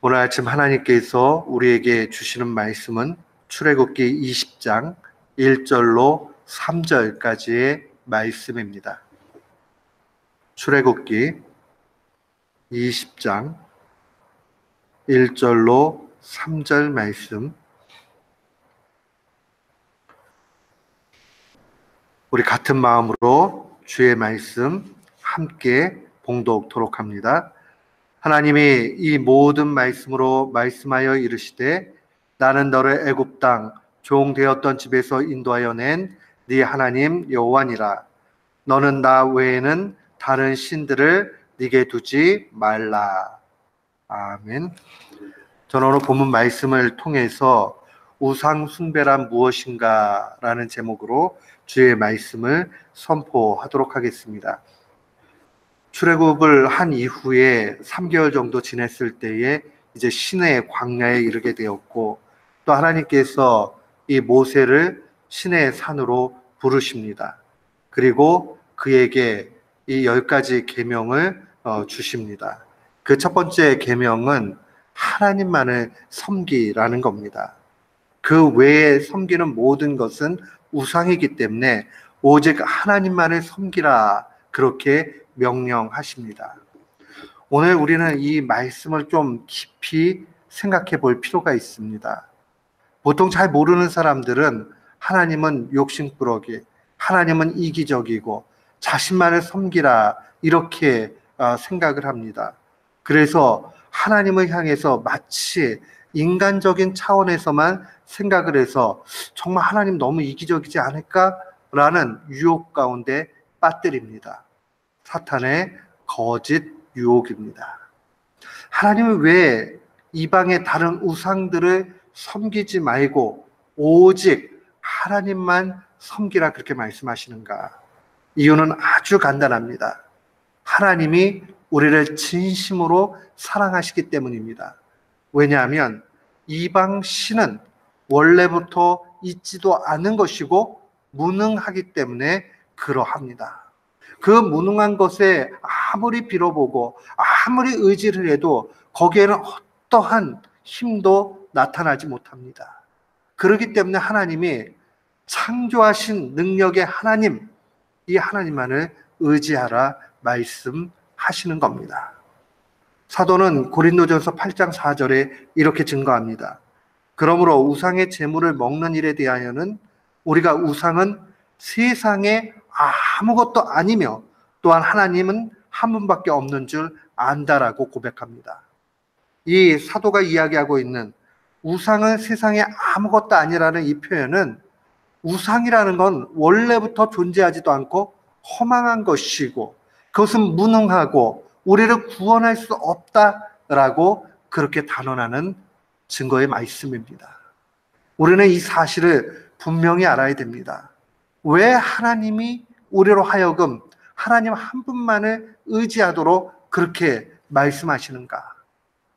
오늘 아침 하나님께서 우리에게 주시는 말씀은 출애굽기 20장 1절로 3절까지의 말씀입니다. 출애굽기 20장 1절로 3절 말씀, 우리 같은 마음으로 주의 말씀 함께 봉독토록 합니다. 하나님이 이 모든 말씀으로 말씀하여 이르시되 나는 너를 애굽 땅 종 되었던 집에서 인도하여 낸 네 하나님 여호와니라. 너는 나 외에는 다른 신들을 네게 두지 말라. 아멘. 저는 오늘 본문 말씀을 통해서 우상 숭배란 무엇인가 라는 제목으로 주의 말씀을 선포하도록 하겠습니다. 출애굽을 한 이후에 3개월 정도 지냈을 때에 이제 시내의 광야에 이르게 되었고, 또 하나님께서 이 모세를 시내의 산으로 부르십니다. 그리고 그에게 이 10가지 계명을 주십니다. 그 첫 번째 계명은 하나님만을 섬기라는 겁니다. 그 외에 섬기는 모든 것은 우상이기 때문에 오직 하나님만을 섬기라, 그렇게 명령하십니다. 오늘 우리는 이 말씀을 좀 깊이 생각해 볼 필요가 있습니다. 보통 잘 모르는 사람들은 하나님은 욕심꾸러기, 하나님은 이기적이고 자신만을 섬기라, 이렇게 생각을 합니다. 그래서 하나님을 향해서 마치 인간적인 차원에서만 생각을 해서 정말 하나님 너무 이기적이지 않을까라는 유혹 가운데 빠뜨립니다. 사탄의 거짓 유혹입니다. 하나님은 왜 이방의 다른 우상들을 섬기지 말고 오직 하나님만 섬기라 그렇게 말씀하시는가? 이유는 아주 간단합니다. 하나님이 우리를 진심으로 사랑하시기 때문입니다. 왜냐하면 이방 신은 원래부터 있지도 않은 것이고 무능하기 때문에 그러합니다. 그 무능한 것에 아무리 빌어보고 아무리 의지를 해도 거기에는 어떠한 힘도 나타나지 못합니다. 그렇기 때문에 하나님이 창조하신 능력의 하나님, 이 하나님만을 의지하라 말씀하시는 겁니다. 사도는 고린도전서 8장 4절에 이렇게 증거합니다. 그러므로 우상의 제물을 먹는 일에 대하여는 우리가 우상은 세상에 아무것도 아니며 또한 하나님은 한 분밖에 없는 줄 안다라고 고백합니다. 이 사도가 이야기하고 있는 우상은 세상에 아무것도 아니라는 이 표현은, 우상이라는 건 원래부터 존재하지도 않고 허망한 것이고 그것은 무능하고 우리를 구원할 수 없다라고 그렇게 단언하는 증거의 말씀입니다. 우리는 이 사실을 분명히 알아야 됩니다. 왜 하나님이 우리로 하여금 하나님 한 분만을 의지하도록 그렇게 말씀하시는가?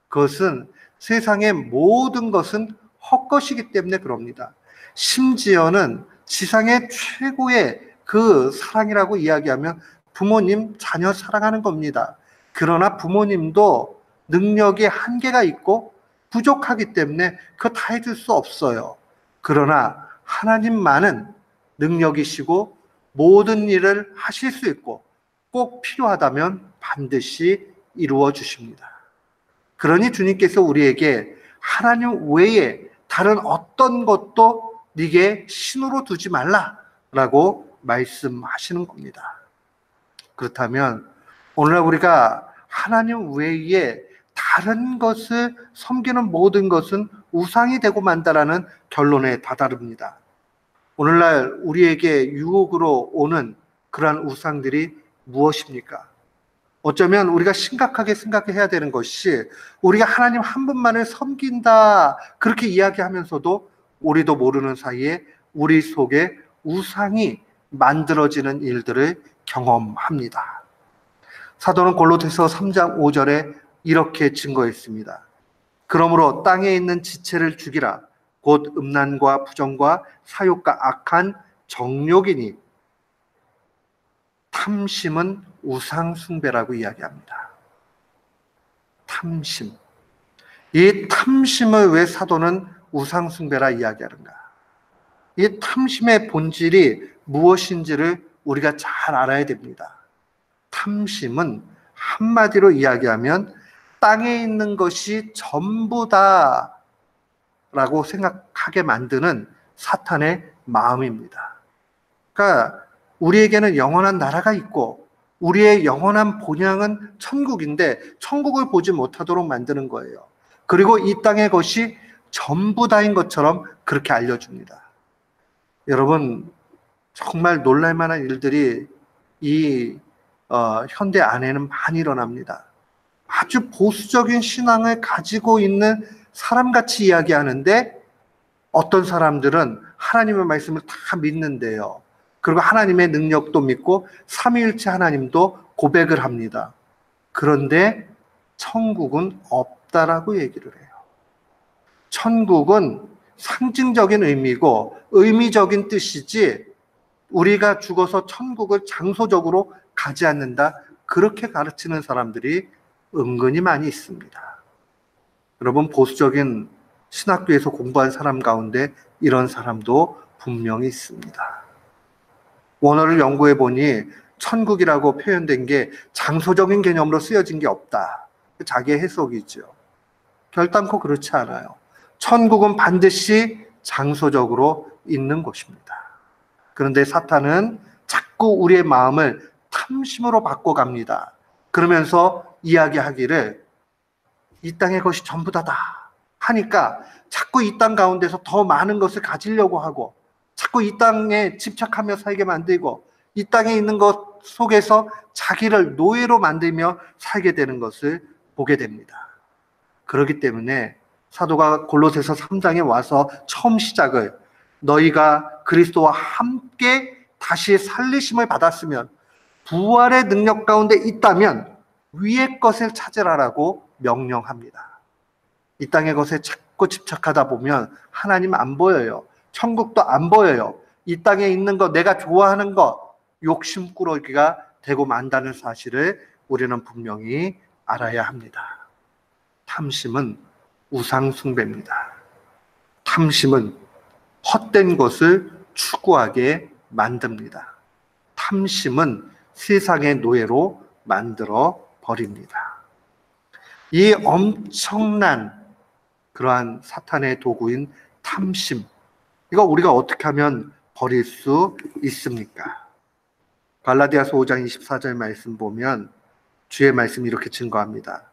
그것은 세상의 모든 것은 헛것이기 때문에 그럽니다. 심지어는 지상의 최고의 그 사랑이라고 이야기하면 부모님, 자녀 사랑하는 겁니다. 그러나 부모님도 능력의 한계가 있고 부족하기 때문에 그거 다 해줄 수 없어요. 그러나 하나님만은 능력이시고 모든 일을 하실 수 있고 꼭 필요하다면 반드시 이루어 주십니다. 그러니 주님께서 우리에게 하나님 외에 다른 어떤 것도 네게 신으로 두지 말라라고 말씀하시는 겁니다. 그렇다면 오늘날 우리가 하나님 외에 다른 것을 섬기는 모든 것은 우상이 되고 만다라는 결론에 다다릅니다. 오늘날 우리에게 유혹으로 오는 그러한 우상들이 무엇입니까? 어쩌면 우리가 심각하게 생각해야 되는 것이, 우리가 하나님 한 분만을 섬긴다 그렇게 이야기하면서도 우리도 모르는 사이에 우리 속에 우상이 만들어지는 일들을 경험합니다. 사도는 골로새서 3장 5절에 이렇게 증거했습니다. 그러므로 땅에 있는 지체를 죽이라. 곧 음란과 부정과 사욕과 악한 정욕이니 탐심은 우상 숭배라고 이야기합니다. 탐심. 이 탐심을 왜 사도는 우상숭배라 이야기하는가? 이 탐심의 본질이 무엇인지를 우리가 잘 알아야 됩니다. 탐심은 한마디로 이야기하면 땅에 있는 것이 전부다 라고 생각하게 만드는 사탄의 마음입니다. 그러니까 우리에게는 영원한 나라가 있고 우리의 영원한 본향은 천국인데 천국을 보지 못하도록 만드는 거예요. 그리고 이 땅의 것이 전부다인 것처럼 그렇게 알려줍니다. 여러분, 정말 놀랄만한 일들이 이 현대 안에는 많이 일어납니다. 아주 보수적인 신앙을 가지고 있는 사람같이 이야기하는데 어떤 사람들은 하나님의 말씀을 다 믿는데요. 그리고 하나님의 능력도 믿고 삼위일체 하나님도 고백을 합니다. 그런데 천국은 없다라고 얘기를 해요. 천국은 상징적인 의미고 의미적인 뜻이지 우리가 죽어서 천국을 장소적으로 가지 않는다. 그렇게 가르치는 사람들이 은근히 많이 있습니다. 여러분, 보수적인 신학교에서 공부한 사람 가운데 이런 사람도 분명히 있습니다. 원어를 연구해 보니 천국이라고 표현된 게 장소적인 개념으로 쓰여진 게 없다. 자기의 해석이죠. 결단코 그렇지 않아요. 천국은 반드시 장소적으로 있는 곳입니다. 그런데 사탄은 자꾸 우리의 마음을 탐심으로 바꿔갑니다. 그러면서 이야기하기를 이 땅의 것이 전부다다 하니까 자꾸 이 땅 가운데서 더 많은 것을 가지려고 하고 자꾸 이 땅에 집착하며 살게 만들고 이 땅에 있는 것 속에서 자기를 노예로 만들며 살게 되는 것을 보게 됩니다. 그렇기 때문에 사도가 골로새서 3장에 와서 처음 시작을 너희가 그리스도와 함께 다시 살리심을 받았으면 부활의 능력 가운데 있다면 위의 것을 찾으라라고 명령합니다. 이 땅의 것에 자꾸 집착하다 보면 하나님 안 보여요. 천국도 안 보여요. 이 땅에 있는 거, 내가 좋아하는 거, 욕심꾸러기가 되고 만다는 사실을 우리는 분명히 알아야 합니다. 탐심은 우상숭배입니다. 탐심은 헛된 것을 추구하게 만듭니다. 탐심은 세상의 노예로 만들어 버립니다. 이 엄청난 그러한 사탄의 도구인 탐심, 이거 우리가 어떻게 하면 버릴 수 있습니까? 갈라디아서 5장 24절 말씀 보면 주의 말씀이 이렇게 증거합니다.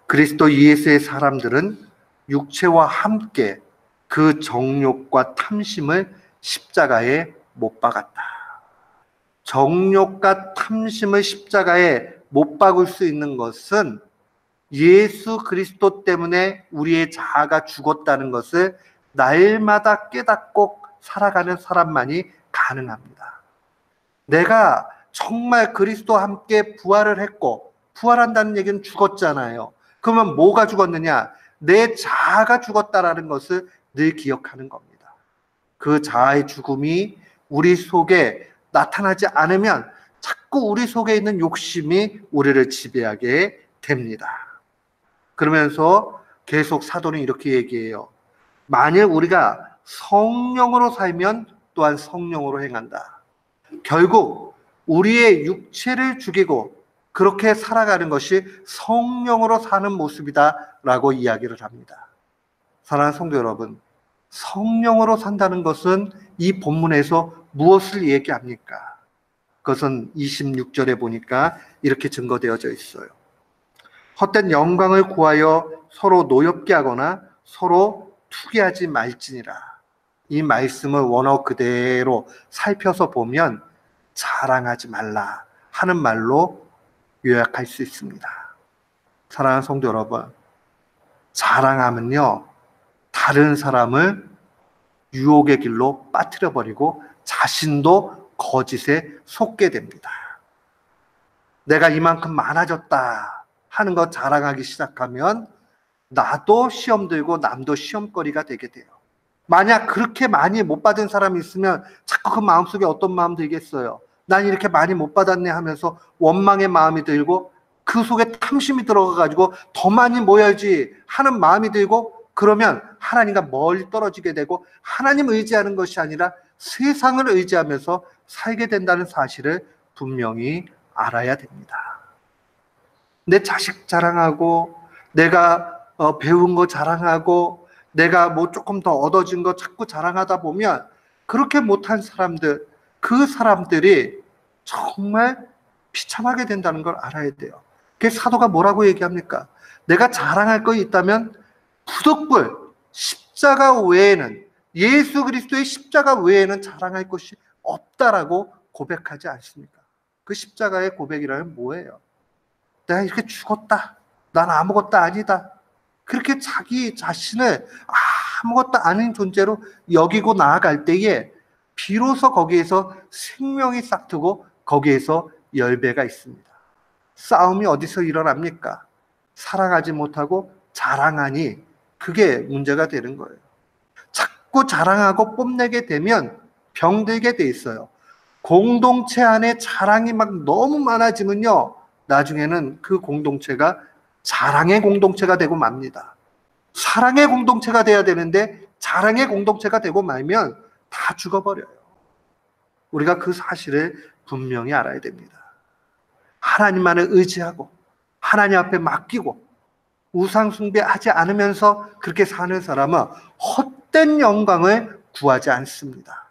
그리스도 예수의 사람들은 육체와 함께 그 정욕과 탐심을 십자가에 못 박았다. 정욕과 탐심을 십자가에 못 박을 수 있는 것은 예수 그리스도 때문에 우리의 자아가 죽었다는 것을 날마다 깨닫고 살아가는 사람만이 가능합니다. 내가 정말 그리스도와 함께 부활을 했고, 부활한다는 얘기는 죽었잖아요. 그러면 뭐가 죽었느냐? 내 자아가 죽었다라는 것을 늘 기억하는 겁니다. 그 자아의 죽음이 우리 속에 나타나지 않으면 자꾸 우리 속에 있는 욕심이 우리를 지배하게 됩니다. 그러면서 계속 사도는 이렇게 얘기해요. 만일 우리가 성령으로 살면 또한 성령으로 행한다. 결국 우리의 육체를 죽이고 그렇게 살아가는 것이 성령으로 사는 모습이다라고 이야기를 합니다. 사랑하는 성도 여러분, 성령으로 산다는 것은 이 본문에서 무엇을 얘기합니까? 그것은 26절에 보니까 이렇게 증거되어져 있어요. 헛된 영광을 구하여 서로 노엽게 하거나 서로 투기하지 말지니라. 이 말씀을 원어 그대로 살펴서 보면 자랑하지 말라 하는 말로 요약할 수 있습니다. 사랑하는 성도 여러분, 자랑하면요 다른 사람을 유혹의 길로 빠뜨려 버리고 자신도 거짓에 속게 됩니다. 내가 이만큼 많아졌다 하는 것 자랑하기 시작하면 나도 시험 들고 남도 시험거리가 되게 돼요. 만약 그렇게 많이 못 받은 사람이 있으면 자꾸 그 마음속에 어떤 마음 들겠어요? 난 이렇게 많이 못 받았네 하면서 원망의 마음이 들고 그 속에 탐심이 들어가가지고 더 많이 모여야지 하는 마음이 들고, 그러면 하나님과 멀리 떨어지게 되고 하나님 의지하는 것이 아니라 세상을 의지하면서 살게 된다는 사실을 분명히 알아야 됩니다. 내 자식 자랑하고, 내가 배운 거 자랑하고, 내가 뭐 조금 더 얻어진 거 자꾸 자랑하다 보면 그렇게 못한 사람들, 그 사람들이 정말 비참하게 된다는 걸 알아야 돼요. 그래서 사도가 뭐라고 얘기합니까? 내가 자랑할 거 있다면 부득불 십자가 외에는, 예수 그리스도의 십자가 외에는 자랑할 것이 없다라고 고백하지 않습니까? 그 십자가의 고백이라면 뭐예요? 내가 이렇게 죽었다, 난 아무것도 아니다, 그렇게 자기 자신을 아무것도 아닌 존재로 여기고 나아갈 때에 비로소 거기에서 생명이 싹트고 거기에서 열배가 있습니다. 싸움이 어디서 일어납니까? 사랑하지 못하고 자랑하니 그게 문제가 되는 거예요. 자꾸 자랑하고 뽐내게 되면 병들게 돼 있어요. 공동체 안에 자랑이 막 너무 많아지면요, 나중에는 그 공동체가 자랑의 공동체가 되고 맙니다. 사랑의 공동체가 돼야 되는데 자랑의 공동체가 되고 말면 다 죽어버려요. 우리가 그 사실을 분명히 알아야 됩니다. 하나님만을 의지하고 하나님 앞에 맡기고 우상 숭배하지 않으면서 그렇게 사는 사람은 헛된 영광을 구하지 않습니다.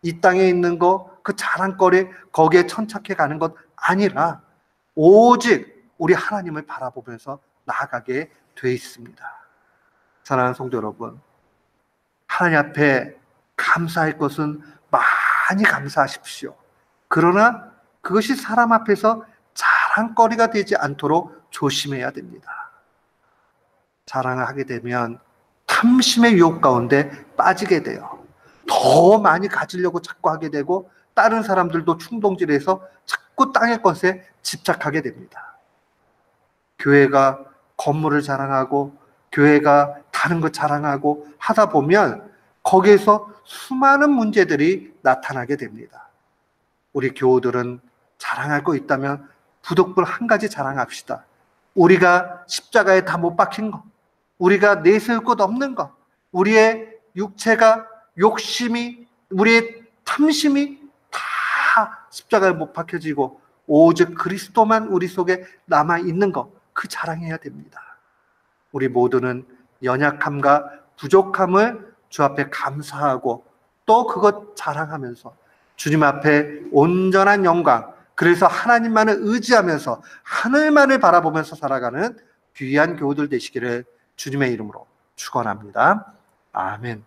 이 땅에 있는 거, 그 자랑거리 거기에 천착해 가는 것 아니라 오직 우리 하나님을 바라보면서 나아가게 돼 있습니다. 사랑하는 성도 여러분, 하나님 앞에 감사할 것은 많이 감사하십시오. 그러나 그것이 사람 앞에서 자랑거리가 되지 않도록 조심해야 됩니다. 자랑을 하게 되면 탐심의 유혹 가운데 빠지게 돼요. 더 많이 가지려고 자꾸 하게 되고, 다른 사람들도 충동질해서 자꾸 땅의 것에 집착하게 됩니다. 교회가 건물을 자랑하고 교회가 다른 것 자랑하고 하다 보면 거기에서 수많은 문제들이 나타나게 됩니다. 우리 교우들은 자랑할 거 있다면 부득불 한 가지 자랑합시다. 우리가 십자가에 다 못 박힌 거, 우리가 내세울 것 없는 거, 우리의 육체가, 욕심이, 우리의 탐심이 다 십자가에 못 박혀지고 오직 그리스도만 우리 속에 남아있는 거, 그 자랑해야 됩니다. 우리 모두는 연약함과 부족함을 주 앞에 감사하고 또 그것 자랑하면서 주님 앞에 온전한 영광, 그래서 하나님만을 의지하면서 하늘만을 바라보면서 살아가는 귀한 교우들 되시기를 주님의 이름으로 축원합니다. 아멘.